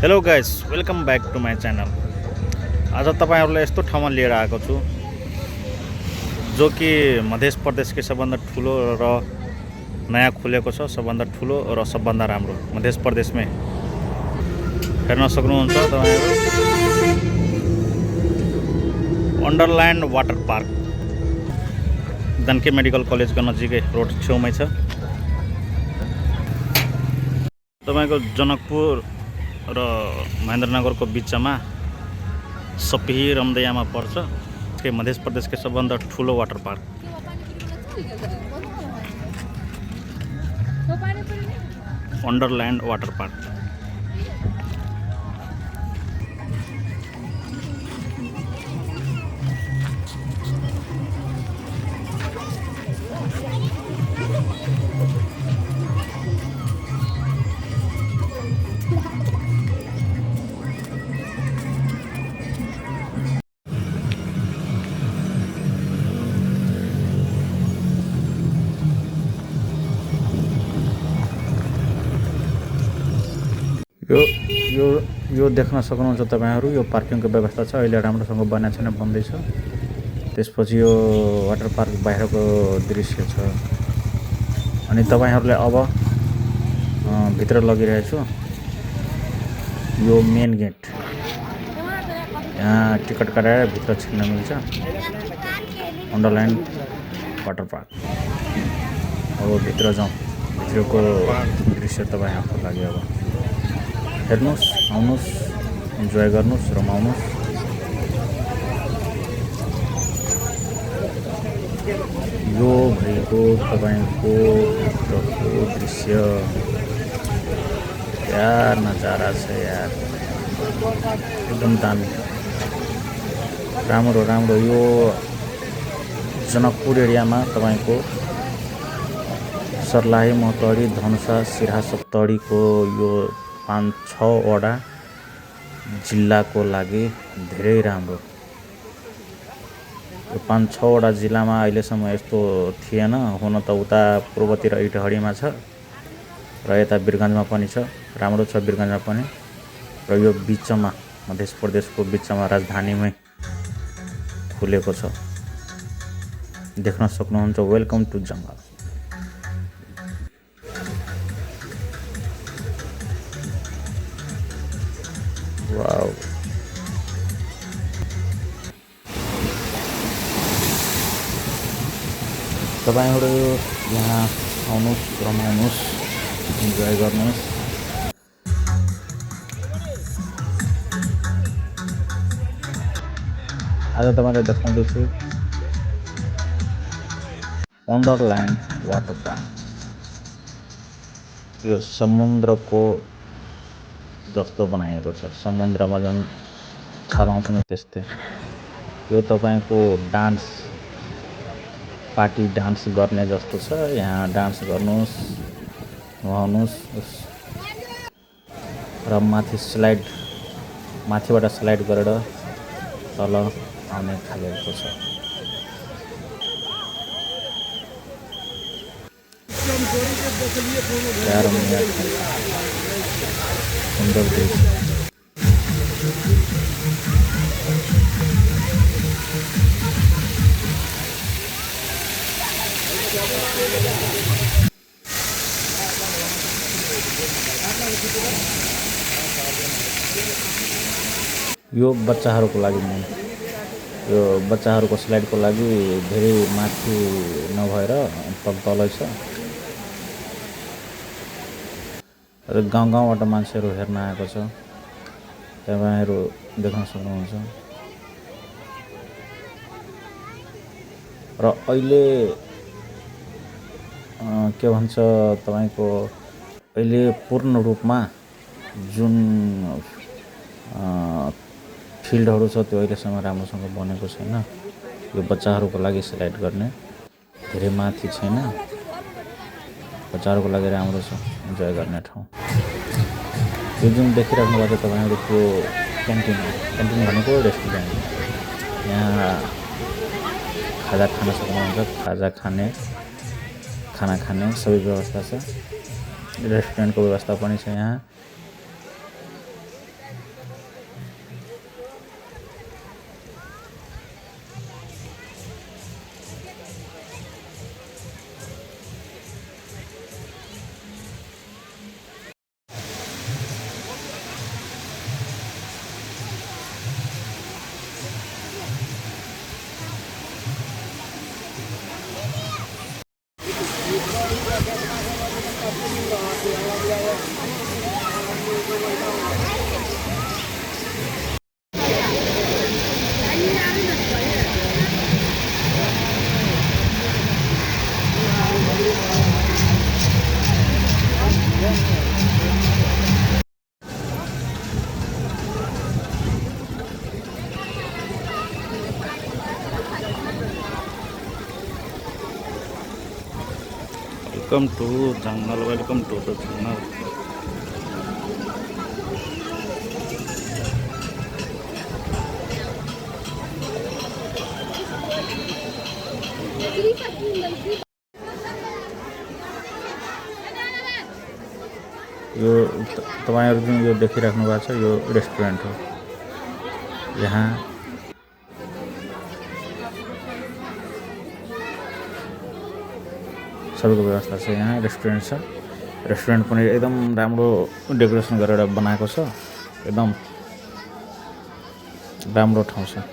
Hello guys, welcome back to my channel. आज तपाईँहरूलाई यस्तो ठाउँमा लिएर आएको छु जो कि मध्य प्रदेशकै सबभन्दा ठुलो र नयाँ खुलेको छ, सबभन्दा ठुलो र सबभन्दा राम्रो मध्य प्रदेशमै हेर्न सक्नुहुन्छ तपाईँहरू। वन्डरल्यान्ड वाटर पार्क दन्के मेडिकल कलेजको नजिकै रोड छेउमै छ। तपाईँको जनकपुर र महेन्द्रनगरको बिचमा सपिही रमदैयामा पर्छ के मध्य प्रदेशकै सबभन्दा ठुलो water park Wonderland water park. यो देख्न सक्नुहुन्छ तपाईहरु, यो पार्किङको व्यवस्था छ। अहिले राम्रोसँग बनेको छैन, बन्दै छ। त्यसपछि यो वाटर पार्क बाहिरको दृश्य छ। अनि तपाईहरुले अब भित्र लगिरहेको छु। यो मेन गेट, यहाँ टिकट काटेर भित्र छिर्न मिल्छ। Wonderland water park. अब भित्र जाउँ। भित्रको दृश्य तपाईहरुको लागि अब हेर्नुस्, आउनुस्, इन्जोय गर्नुस्, रमाउनुस्। यो भएको तपाईको भित्रको दृश्य। यार नजारा छ यार, एकदम दामी, राम्रो राम्रो। यो जनकपुर एरियामा तपाईको सर्लाही, मोहतडी, धनुषा, सिराहा, सप्तडीको यो 5-6 वटा जिल्लाको लागि धेरै राम्रो। यो 5-6 वटा जिल्लामा अहिलेसम्म यस्तो थिएन। हुन त उता पूर्वतिर इटहरीमा छ र यता वीरगञ्जमा पनि छ। राम्रो छ वीरगञ्जमा पनि। र यो बिचमा मध्य प्रदेशको बिचमा राजधानीमै खुलेको छ। देख्न सक्नुहुन्छ। वेलकम टु जङ्गल। वाउ, तपाईहरु यहाँ आउनुस्, रमाउनुस्, इन्जोय गर्नुस्। आज तपाईलाई देखाउँदैछु वन्डरल्यान्ड वाटर पार्क। यो समुद्रको जस्तो बनाएको छ। समुद्रमा जुन छलाउँछ त्यस्तै। यो तपाईको डान्स पार्टी डान्स गर्ने जस्तो छ। यहाँ डान्स गर्नुस्, नुहाउनुस् र माथिबाट स्लाइड गरेर तल आउने खालको छ। सुन्दर दृश्य। यो बच्चाहरूको लागि नै, यो बच्चाहरूको स्लाइडको लागि धेरै माथि नभएर तलै छ। र गाउँबाट मान्छेहरू हेर्न आएको छ। तपाईहरु देख्न सक्नुहुन्छ। र अहिले के भन्छ तपाईको, अहिले पूर्ण रूपमा जुन फिल्डहरू छ त्यो अहिलेसम्म राम्रोसँग बनेको छैन। यो बच्चाहरूको लागि स्लाइड गर्ने धेरै माथि छैन। बच्चाहरूको लागि राम्रो छ, इन्जोय गर्ने ठाउँ। यो जुन देखिराख्नु भएको तपाईहरुको क्यान्टिन हो। क्यान्टिन भनेको रेस्टुरेन्ट। यहाँ खाजा खान सक्नुहुन्छ। खाना खाने सबै व्यवस्था छ। रेस्टुरेन्टको व्यवस्था पनि छ यहाँ। Welcome to jungle. Welcome to the jungle. यो तपाईहरु जुन यो देखिराख्नु भएको छ यो रेस्टुरेन्ट हो। यहाँ सबैको व्यवस्था छ। यहाँ रेस्टुरेन्ट छ। रेस्टुरेन्ट पनि एकदम राम्रो डेकोरेसन गरेर बनाएको छ। एकदम राम्रो ठाउँ छ।